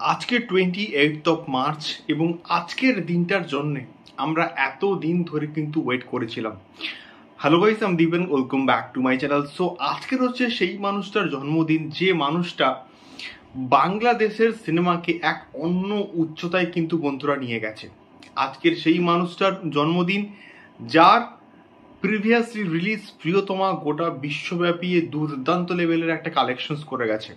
আজকে 28 মার্চ এবং আজকের দিনটার জন্যে আমরা এত দিন ধরে কিন্তু ওয়েট করেছিলাম। হ্যালো গাইস, আমি Dipen, welcome back to my channel. So আজকের হচ্ছে সেই মানুষটার জন্মদিন যে মানুষটা বাংলাদেশের সিনেমাকে এক অন্য উচ্চতায় কিন্তু বন্ধুরা নিয়ে গেছে। আজকের সেই মানুষটার জন্মদিন যার প্রিভিয়াসলি রিলিজ প্রিয়তমা গোটা বিশ্বব্যাপী দুর্দান্ত লেভেলের একটা কালেকশনস করে গেছে।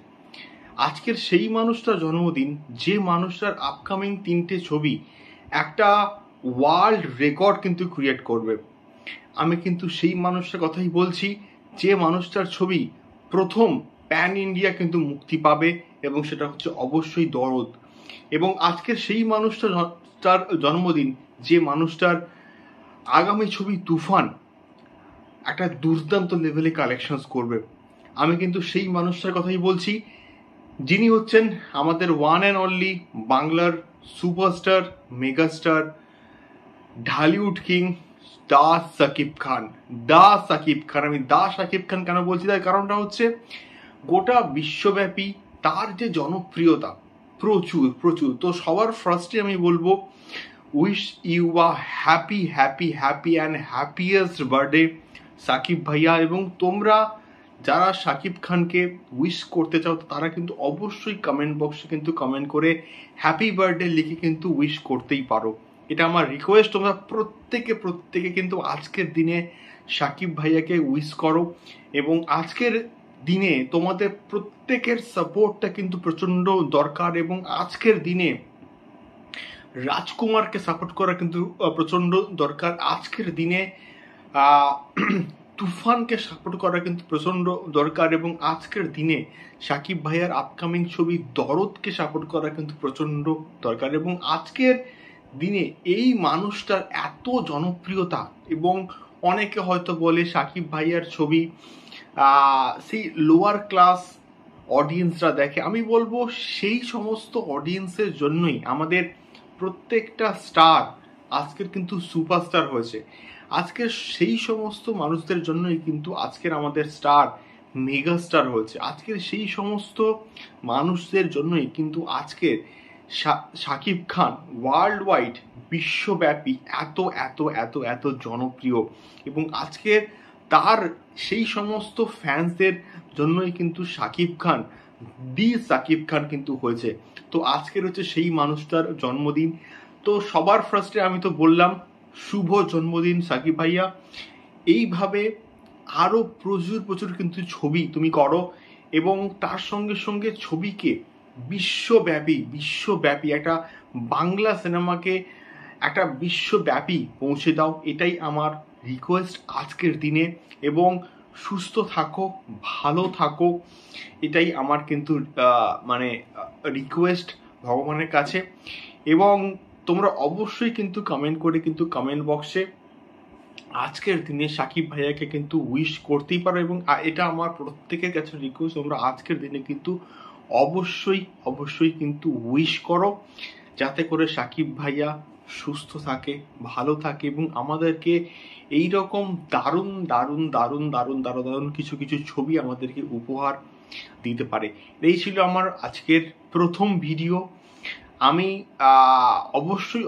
আজকের সেই মানুষটার জন্মদিন যে মানুষটার আপকামিং 3টে ছবি একটা ওয়ার্ল্ড রেকর্ড কিন্তু ক্রিয়েট করবে। আমি কিন্তু সেই মানুষটার কথাই বলছি যে মানুষটার ছবি প্রথম প্যান ইন্ডিয়া কিন্তু মুক্তি পাবে এবং সেটা হচ্ছে অবশ্যই দরদ। এবং আজকের সেই মানুষটার জন্মদিন যে মানুষটার আগামী ছবি তুফান একটা দুর্দান্ত লেভেলে কালেকশনস করবে। আমি কিন্তু সেই মানুষটার কথাই বলছি যিনি হচ্ছেন আমাদের ওয়ান অ্যান্ড অনলি বাংলার superstar, megastar, Dhallywood king Shakib Khan. আমি সাকিব খান কেন বলছি তার কারণটা হচ্ছে গোটা বিশ্বব্যাপী তার যে জনপ্রিয়তা প্রচুর প্রচুর। তো সবার ফার্স্টে আমি বলবো wish you a happy happy happy and happiest birthday Sakib ভাইয়া। এবং তোমরা যারা সাকিব খানকে উইশ করতে চাও তারা কিন্তু অবশ্যই কমেন্ট বক্সে কিন্তু কমেন্ট করে হ্যাপি বার্থডে লিখে কিন্তু উইশ করতেই পারো। এটা আমার রিকোয়েস্ট, তোমরা প্রত্যেকে কিন্তু আজকের দিনে সাকিব ভাইয়াকে উইশ করো। এবং আজকের দিনে তোমাদের প্রত্যেকের সাপোর্টটা কিন্তু প্রচণ্ড দরকার। এবং আজকের দিনে রাজকুমারকে সাপোর্ট করা কিন্তু প্রচণ্ড দরকার। আজকের দিনে তুফানকে সাপোর্ট করা কিন্তু প্রচণ্ড দরকার। এবং আজকের দিনে সাকিব ভাইয়ার আপকামিং ছবি দরদকে সাপোর্ট করা কিন্তু প্রচণ্ড দরকার। এবং আজকের দিনে এই মানুষটার এত জনপ্রিয়তা এবং অনেকে হয়তো বলে সাকিব ভাইয়ার ছবি সেই লোয়ার ক্লাস অডিয়েন্সরা দেখে। আমি বলবো সেই সমস্ত অডিয়েন্সের জন্যই আমাদের প্রত্যেকটা স্টার আজকের কিন্তু সুপারস্টার হয়েছে। আজকের সেই সমস্ত মানুষদের জন্যই কিন্তু আজকের আমাদের স্টার মেগাস্টার হয়েছে। আজকের সেই সমস্ত মানুষদের জন্যই কিন্তু আজকের সাকিব খান ওয়ার্ল্ড ওয়াইড বিশ্বব্যাপী এত এত এত এত জনপ্রিয়। এবং আজকের তার সেই সমস্ত ফ্যান্সদের জন্যই কিন্তু সাকিব খান কিন্তু হয়েছে। তো আজকের হচ্ছে সেই মানুষটার জন্মদিন। তো সবার ফার্স্টে আমি তো বললাম শুভ জন্মদিন সাকিব ভাইয়া। এইভাবে আরো প্রচুর কিন্তু ছবি তুমি করো এবং তার সঙ্গে সঙ্গে ছবিকে বিশ্বব্যাপী একটা বাংলা সিনেমাকে একটা বিশ্বব্যাপী পৌঁছে দাও। এটাই আমার রিকোয়েস্ট আজকের দিনে। এবং সুস্থ থাকো, ভালো থাকো, এটাই আমার কিন্তু রিকোয়েস্ট ভগবানের কাছে। এবং তোমরা অবশ্যই কিন্তু কমেন্ট করে কিন্তু কমেন্ট বক্সে আজকের দিনে সাকিব ভাইয়াকে কিন্তু উইশ করতেই পারো। এবং এটা আমার প্রত্যেকের কাছে রিকোয়েস্ট, তোমরা আজকের দিনে কিন্তু অবশ্যই কিন্তু উইশ করো যাতে করে সাকিব ভাইয়া সুস্থ থাকে, ভালো থাকে এবং আমাদেরকে এইরকম দারুণ কিছু ছবি আমাদেরকে উপহার দিতে পারে। এই ছিল আমার আজকের প্রথম ভিডিও। আমি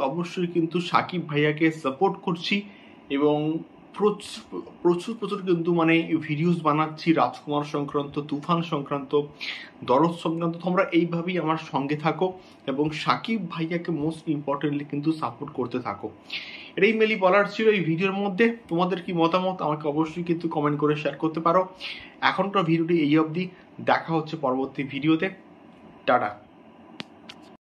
অবশ্যই কিন্তু সাকিব ভাইয়াকে সাপোর্ট করছি এবং প্রচুর কিন্তু ভিডিওস বানাচ্ছি রাজকুমার সংক্রান্ত, তুফান সংক্রান্ত, দরদ সংক্রান্ত। তোমরা এইভাবেই আমার সঙ্গে থাকো এবং সাকিব ভাইয়াকে মোস্ট ইম্পর্টেন্টলি কিন্তু সাপোর্ট করতে থাকো। এটাই মেনলি বলার ছিল এই ভিডিওর মধ্যে। তোমাদের কি মতামত আমাকে অবশ্যই কিন্তু কমেন্ট করে শেয়ার করতে পারো। এখনকার ভিডিওটি এই অবধি, দেখা হচ্ছে পরবর্তী ভিডিওতে। টাটা।